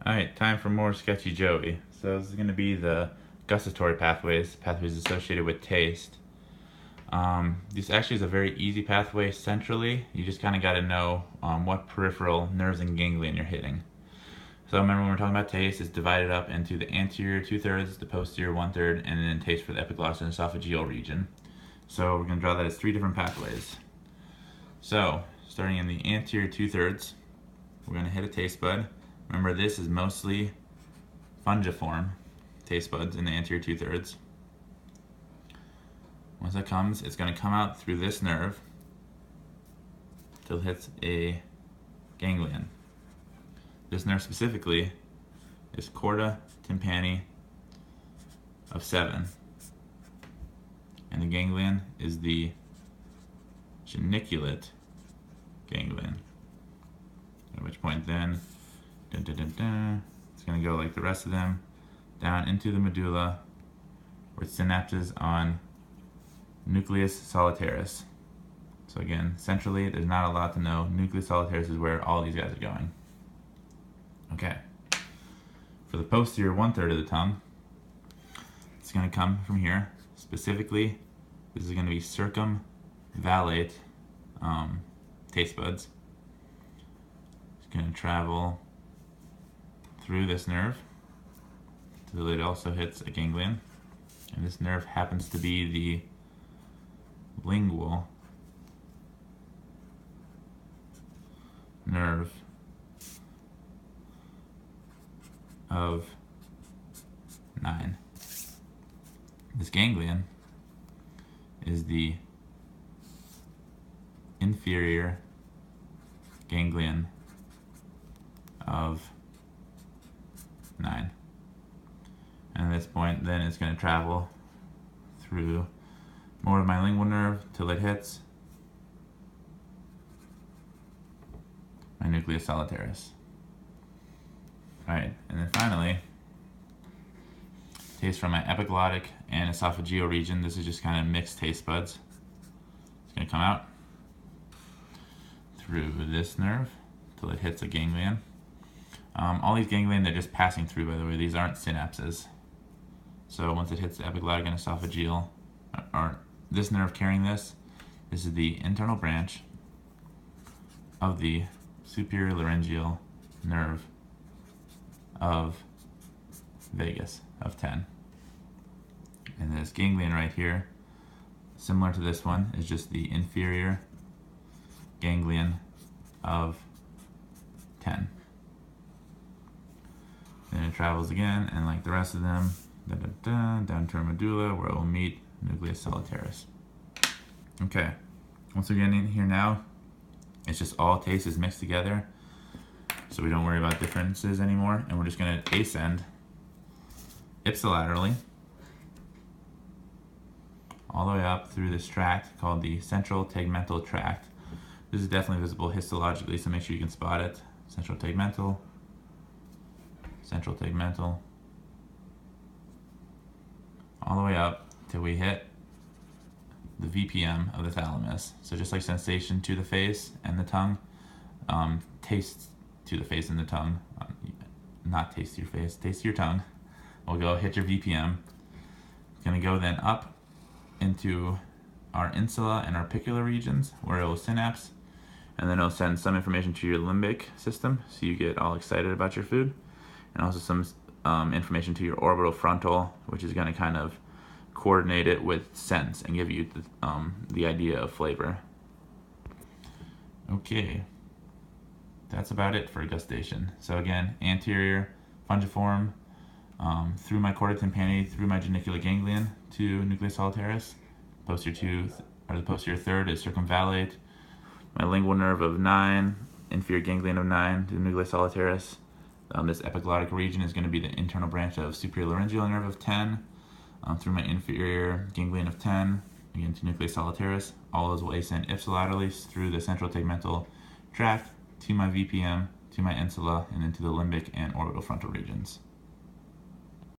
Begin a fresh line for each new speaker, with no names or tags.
Alright, time for more Sketchy Joey. So this is going to be the gustatory pathways associated with taste. This actually is a very easy pathway centrally. You just kind of got to know what peripheral nerves and ganglion you're hitting. So remember when we're talking about taste, it's divided up into the anterior 2/3, the posterior 1/3, and then taste for the epiglottis and esophageal region. So we're going to draw that as three different pathways. So starting in the anterior 2/3, we're going to hit a taste bud. Remember, this is mostly fungiform taste buds in the anterior 2/3. Once that comes, it's going to come out through this nerve till it hits a ganglion. This nerve specifically is chorda tympani of 7, and the ganglion is the geniculate ganglion. At which point then, it's going to go like the rest of them down into the medulla with synapses on nucleus solitarius. So again, centrally, there's not a lot to know. Nucleus solitarius is where all these guys are going. Okay. For the posterior 1/3 of the tongue, it's going to come from here. Specifically, this is going to be circumvallate taste buds. It's going to travel through this nerve till it also hits a ganglion. And this nerve happens to be the lingual nerve of 9. This ganglion is the inferior ganglion of 9. And at this point, then it's going to travel through more of my lingual nerve till it hits my nucleus solitarius. Alright, and then finally, taste from my epiglottic and esophageal region. This is just kind of mixed taste buds. It's going to come out through this nerve till it hits a ganglion. All these ganglion, they're just passing through, by the way. These aren't synapses. So once it hits the epiglottic and esophageal, or this nerve carrying this is the internal branch of the superior laryngeal nerve of vagus of 10. And this ganglion right here, similar to this one, is just the inferior ganglion of 10. Then it travels again, and like the rest of them, down to our medulla, where it will meet nucleus solitarius. Okay, once we get in here now, it's just all taste is mixed together, so we don't worry about differences anymore, and we're just going to ascend ipsilaterally all the way up through this tract called the central tegmental tract. This is definitely visible histologically, so make sure you can spot it. Central tegmental, all the way up till we hit the VPM of the thalamus. So just like sensation to the face and the tongue, taste to the face and the tongue, not taste to your face, taste to your tongue. We'll go hit your VPM. It's going to go then up into our insula and articular regions where it will synapse, and then it'll send some information to your limbic system so you get all excited about your food, and also some information to your orbital frontal, which is going to kind of coordinate it with sense and give you the idea of flavor. Okay, that's about it for gustation. So again, anterior fungiform through my chorda tympani, through my geniculate ganglion to nucleus solitarius. The posterior 1/3 is circumvallate. My lingual nerve of 9, inferior ganglion of 9 to nucleus solitarius. This epiglottic region is going to be the internal branch of superior laryngeal nerve of 10, through my inferior ganglion of 10, again to nucleus solitarius. All those will ascend ipsilaterally through the central tegmental tract to my VPM, to my insula, and into the limbic and orbital frontal regions.